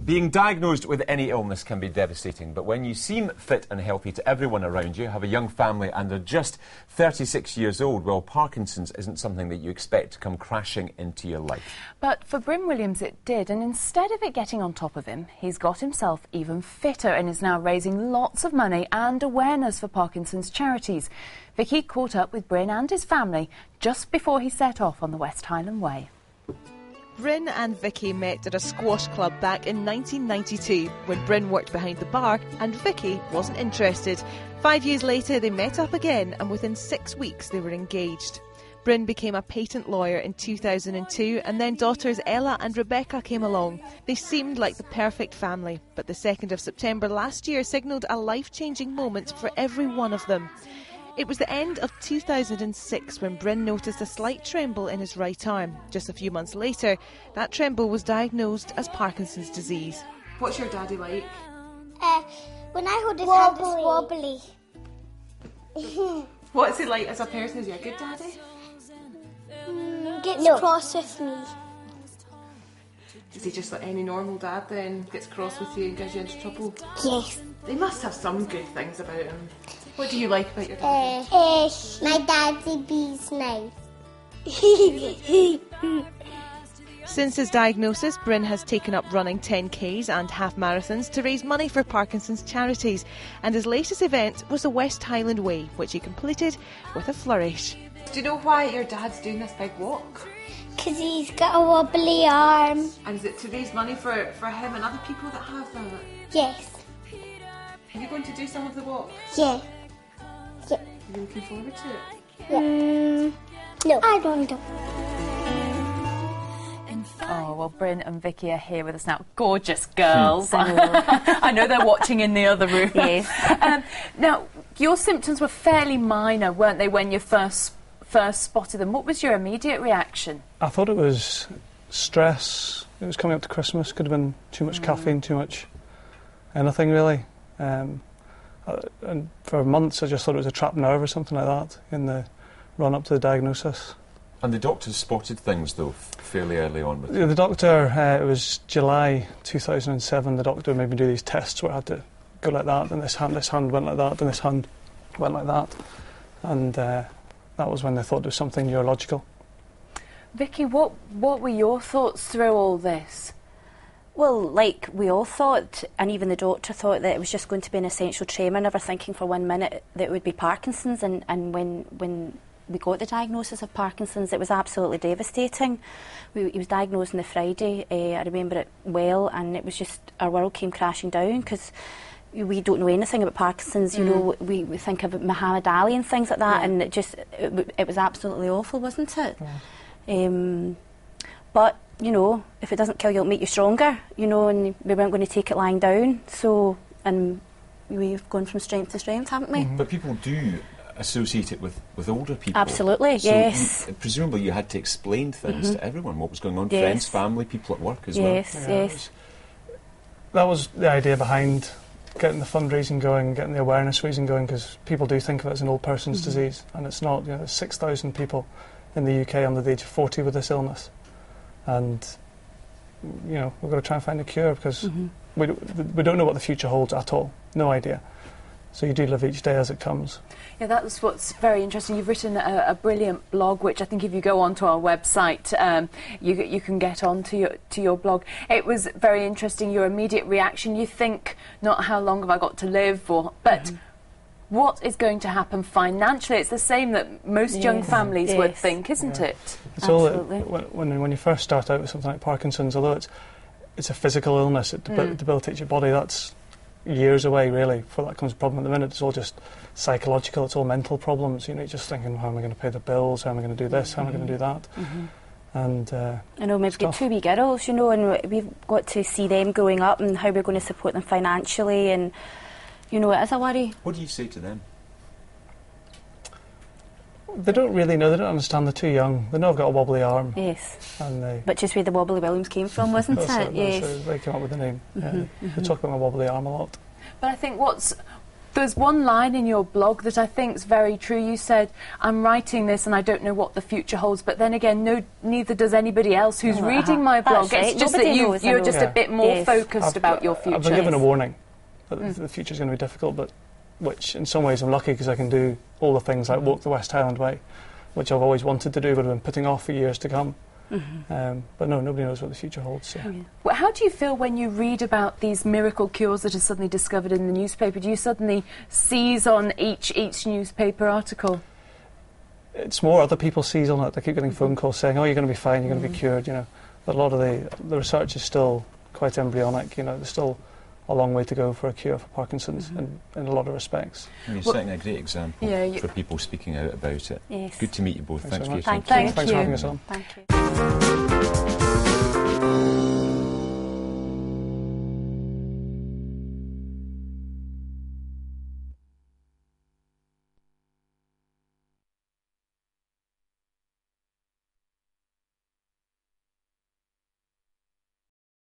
Being diagnosed with any illness can be devastating, but when you seem fit and healthy to everyone around you, have a young family and are just 36 years old, well, Parkinson's isn't something that you expect to come crashing into your life. But for Bryn Williams it did, and instead of it getting on top of him, he's got himself even fitter and is now raising lots of money and awareness for Parkinson's charities. Vicky caught up with Bryn and his family just before he set off on the West Highland Way. Bryn and Vicky met at a squash club back in 1992 when Bryn worked behind the bar and Vicky wasn't interested. 5 years later they met up again and within 6 weeks they were engaged. Bryn became a patent lawyer in 2002 and then daughters Ella and Rebecca came along. They seemed like the perfect family, but the 2nd of September last year signalled a life-changing moment for every one of them. It was the end of 2006 when Bryn noticed a slight tremble in his right arm. Just a few months later, that tremble was diagnosed as Parkinson's disease. What's your daddy like? When I hold his hand, it's wobbly. What's he like as a person? Is he a good daddy? Gets cross with me. Is he just like any normal dad then? Gets cross with you and gives you into trouble? Yes. He must have some good things about him. What do you like about your daddy? My daddy bees nice. Since his diagnosis, Bryn has taken up running 10Ks and half marathons to raise money for Parkinson's charities, and his latest event was the West Highland Way, which he completed with a flourish. Do you know why your dad's doing this big walk? Because he's got a wobbly arm. And is it to raise money for him and other people that have that? Yes. Are you going to do some of the walk? Yeah. Yeah. Are you looking forward to it? Yeah. No, I don't know. Oh, well, Bryn and Vicky are here with us now. Gorgeous girls. I know they're watching in the other room. Yes. Now, your symptoms were fairly minor, weren't they, when you first spotted them? What was your immediate reaction? I thought it was stress. It was coming up to Christmas. Could have been too much caffeine, too much anything, really. And for months I just thought it was a trapped nerve or something like that in the run-up to the diagnosis. And the doctors spotted things, though, fairly early on with you? The doctor, it was July 2007, the doctor made me do these tests where I had to go like that, and this hand went like that, and this hand went like that. And that was when they thought it was something neurological. Vicky, what were your thoughts through all this? Well, like we all thought, and even the doctor thought, that it was just going to be an essential tremor, never thinking for 1 minute that it would be Parkinson's. And when we got the diagnosis of Parkinson's, it was absolutely devastating. He was diagnosed on the Friday, I remember it well, and it was just, our world came crashing down because we don't know anything about Parkinson's. You know, we think of Muhammad Ali and things like that, and it was absolutely awful, wasn't it? Yeah. But, you know, if it doesn't kill you, it'll make you stronger, you know, and we weren't going to take it lying down. So, and we've gone from strength to strength, haven't we? But people do associate it with older people. Absolutely, so yes. Presumably you had to explain things to everyone, what was going on, friends, family, people at work as well. Yes. That was the idea behind getting the fundraising going, getting the awareness raising going, because people do think of it as an old person's disease, and it's not. You know, there's 6,000 people in the UK under the age of 40 with this illness. And, you know, we've got to try and find a cure because we don't know what the future holds at all. No idea. So you do live each day as it comes. Yeah, that's what's very interesting. You've written a brilliant blog, which I think if you go onto our website, you can get onto your blog. It was very interesting, your immediate reaction. You think, not how long have I got to live, but what is going to happen financially? It's the same that most young families would think, isn't it? It's absolutely. When you first start out with something like Parkinson's, although it's a physical illness, it debilitates your body, that's years away, really, before that comes a problem. At the minute, it's all just psychological, it's all mental problems. You know, you're just thinking, how am I going to pay the bills? How am I going to do this? How am I going to do that? And I know, we've got 2 wee girls, you know, and we've got to see them growing up and how we're going to support them financially, and you know, it is a worry. What do you say to them? They don't really know, they don't understand, they're too young. They know I've got a wobbly arm. Yes. And which is where the Wobbly Williams came from, wasn't it? Yes. They came up with the name. They talk about my wobbly arm a lot. But I think what's There's one line in your blog that I think is very true. You said, I'm writing this and I don't know what the future holds, but then again, neither does anybody else who's reading my blog. That's It's right. just Nobody that knows, you're I just know. a bit more Yes. focused about your future. I've been given a warning that the future's going to be difficult, but which in some ways I'm lucky because I can do all the things like walk the West Highland Way, which I've always wanted to do but have been putting off for years to come. But no, nobody knows what the future holds. So. Well, how do you feel when you read about these miracle cures that are suddenly discovered in the newspaper? Do you suddenly seize on each newspaper article? It's more other people seize on it. They keep getting phone calls saying, "Oh, you're going to be fine. You're going to be cured." You know, but a lot of the research is still quite embryonic. You know, there's still a long way to go for a cure for Parkinson's in a lot of respects. And you're setting a great example for people speaking out about it. Yes. Good to meet you both. Thanks for your time. Thank you. Thanks for having us on. Thank you.